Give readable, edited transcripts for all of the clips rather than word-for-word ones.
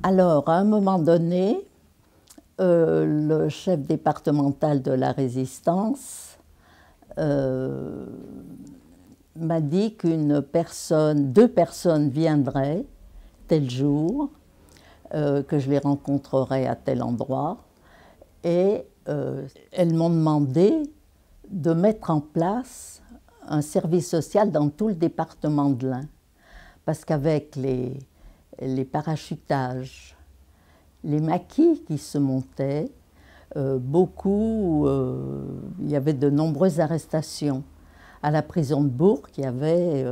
Alors, à un moment donné, le chef départemental de la Résistance m'a dit deux personnes viendraient tel jour, que je les rencontrerais à tel endroit, et elles m'ont demandé de mettre en place un service social dans tout le département de l'Ain, parce qu'avec les parachutages, les maquis qui se montaient, il y avait de nombreuses arrestations. À la prison de Bourg, il y avait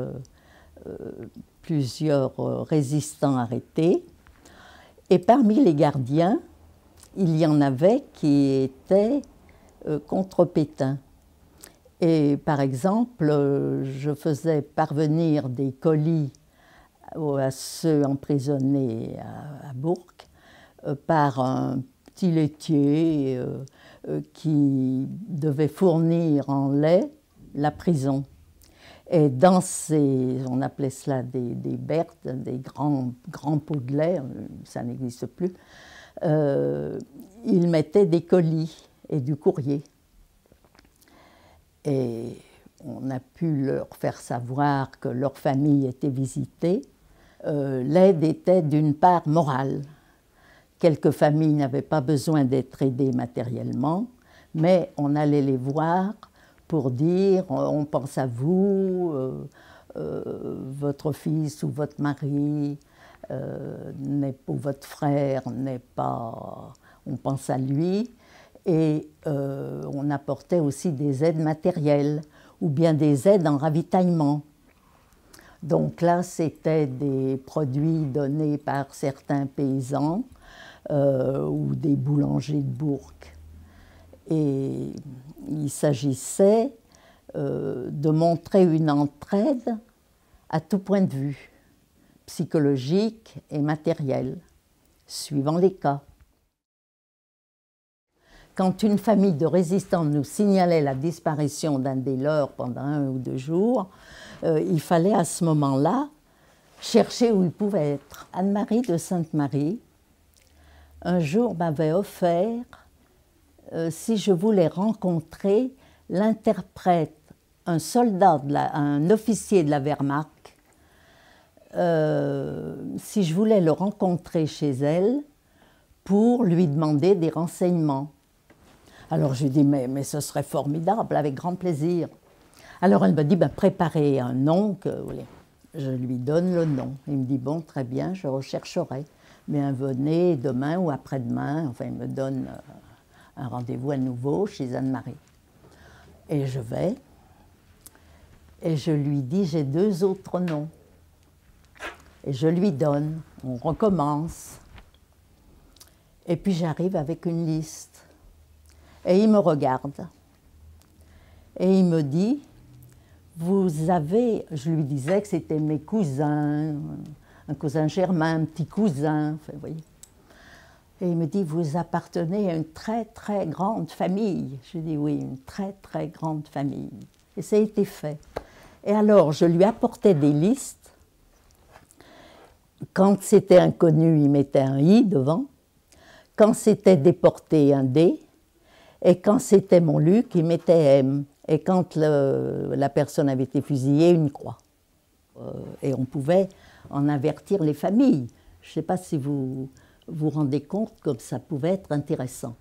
plusieurs résistants arrêtés. Et parmi les gardiens, il y en avait qui étaient contre Pétain. Et par exemple, je faisais parvenir des colis à ceux emprisonnés à Bourg par un petit laitier qui devait fournir en lait la prison. Et dans on appelait cela des berthes, des grands pots de lait, ça n'existe plus, ils mettaient des colis et du courrier. Et on a pu leur faire savoir que leur famille était visitée. L'aide était d'une part morale. Quelques familles n'avaient pas besoin d'être aidées matériellement, mais on allait les voir pour dire on pense à vous, votre fils ou votre mari, ou votre frère n'est pas, on pense à lui. Et on apportait aussi des aides matérielles ou bien des aides en ravitaillement. Donc là, c'était des produits donnés par certains paysans ou des boulangers de Bourg. Et il s'agissait de montrer une entraide à tout point de vue, psychologique et matériel, suivant les cas. Quand une famille de résistants nous signalait la disparition d'un des leurs pendant 1 ou 2 jours, il fallait à ce moment-là chercher où il pouvait être. Anne-Marie de Sainte-Marie, un jour m'avait offert, si je voulais rencontrer l'interprète, un soldat, un officier de la Wehrmacht, si je voulais le rencontrer chez elle pour lui demander des renseignements. Alors je lui ai dit, mais ce serait formidable, avec grand plaisir. Alors elle me dit, préparez un nom, je lui donne le nom. Il me dit, bon, très bien, je rechercherai. Bien, venez demain ou après-demain. Enfin, il me donne un rendez-vous à nouveau chez Anne-Marie. Et je vais, et je lui dis, j'ai 2 autres noms. Et je lui donne, on recommence. Et puis j'arrive avec une liste. Et il me regarde. Et il me dit, vous avez, je lui disais que c'était mes cousins, un cousin germain, un petit cousin, enfin, vous voyez. Et il me dit, vous appartenez à une très très grande famille. Je dis oui, une très très grande famille. Et ça a été fait. Et alors, je lui apportais des listes. Quand c'était inconnu, il mettait un I devant. Quand c'était déporté, un D. Et quand c'était Montluc, il mettait M. Et quand la personne avait été fusillée, une croix. Et on pouvait en avertir les familles. Je ne sais pas si vous vous rendez compte comme ça pouvait être intéressant.